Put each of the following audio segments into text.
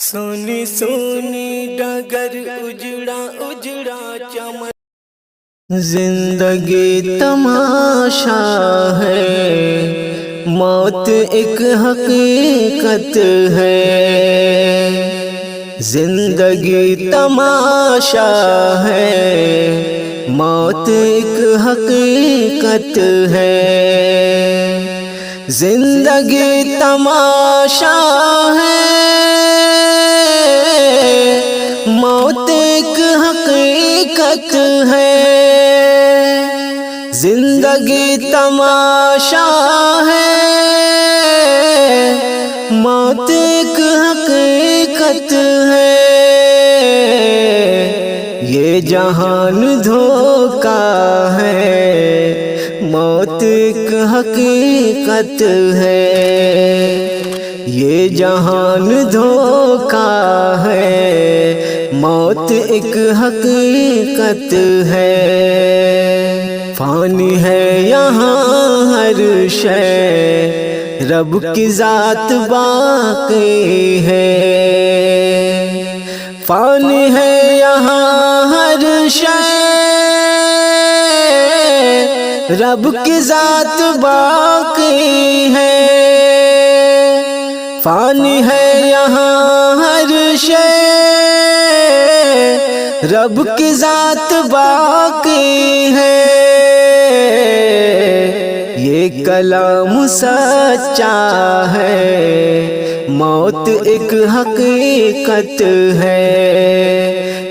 سونی سونی ڈگر اجڑا اجڑا چمن، زندگی تماشا ہے، موت ایک حقیقت ہے۔ زندگی تماشا ہے، موت ایک حقیقت ہے۔ زندگی تماشا ہے، موت ایک حقیقت ہے۔ زندگی تماشا ہے، موت ایک حقیقت ہے۔ یہ جہان دھوکا ہے، موت ایک حقیقت ہے۔ یہ جہان دھوکا ہے، موت ایک حقیقت ہے۔ فانی ہے یہاں ہر شے، رب کی ذات باقی ہے۔ فانی ہے یہاں ہر شے، رب کی ذات باقی ہے۔ فانی ہے یہاں ہر شے، رب کی ذات باقی ہے۔ یہ کلام سچا ہے، موت ایک حقیقت ہے۔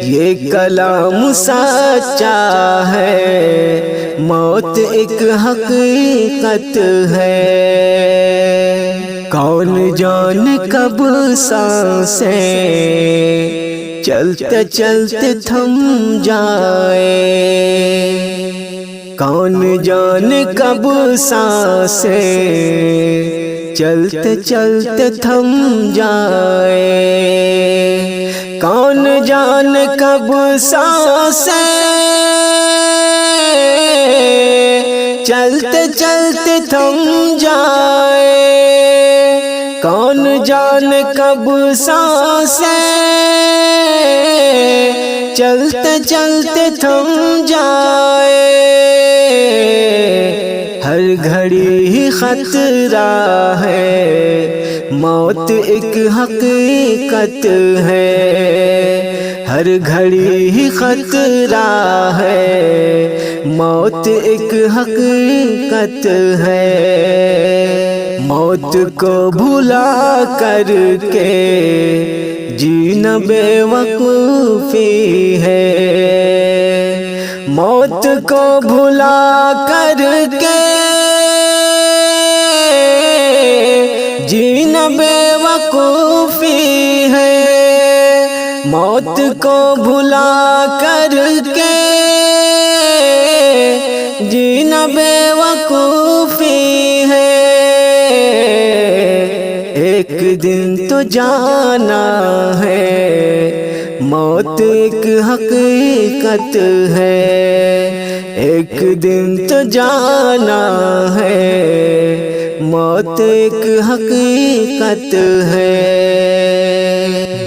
یہ کلام سچا ہے، موت ایک حقیقت ہے۔ کون جانے کب سانسیں چلتے چلتے تھم جائے، کون جانے کب سانسیں چلتے چلتے تھم جائے۔ کون جانے کب سانسیں چلتے چلتے تھم جائے۔ کون جانے کب سانسیں چلتے چلتے تھم جائے۔ ہر گھڑی ہی خطرہ ہے، موت ایک حقیقت ہے۔ ہر گھڑی ہی خطرہ ہے، موت ایک حقیقت ہے۔ موت کو بھلا کر کے جینا بے وقوفی ہے۔ موت کو بھلا کر کے جینا بے وقوفی ہے۔ موت کو بھلا کر کے جینا بے وقوفی ہے۔ ایک دن تو جانا ہے، موت ایک حقیقت ہے۔ ایک دن تو جانا ہے، موت ایک حقیقت ہے۔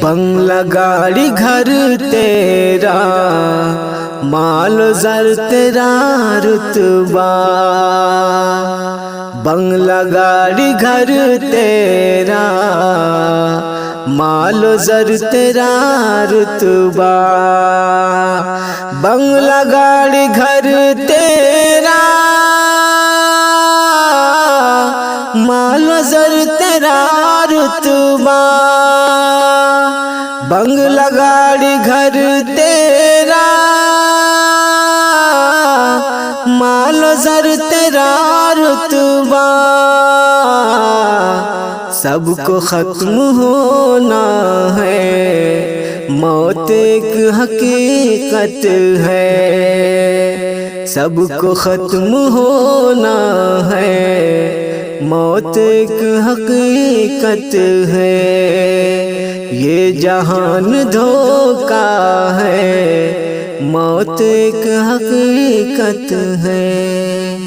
بنگلہ گاڑی گھر تیرا، مال و زر تیرا رتبہ۔ بنگلہ گاڑی گھر تیرا، مال و زر تیرا رتبہ۔ بنگلہ گاڑی گھر تیرا، مال و زر تیرا رتبہ۔ بنگلہ گاڑی گھر تیرا، مال و زر تیرا رتبہ۔ سب کو ختم ہونا ہے، موت ایک حقیقت ہے۔ سب کو ختم ہونا ہے، موت ایک حقیقت ہے۔ یہ جہان دھوکا ہے، موت ایک حقیقت ہے۔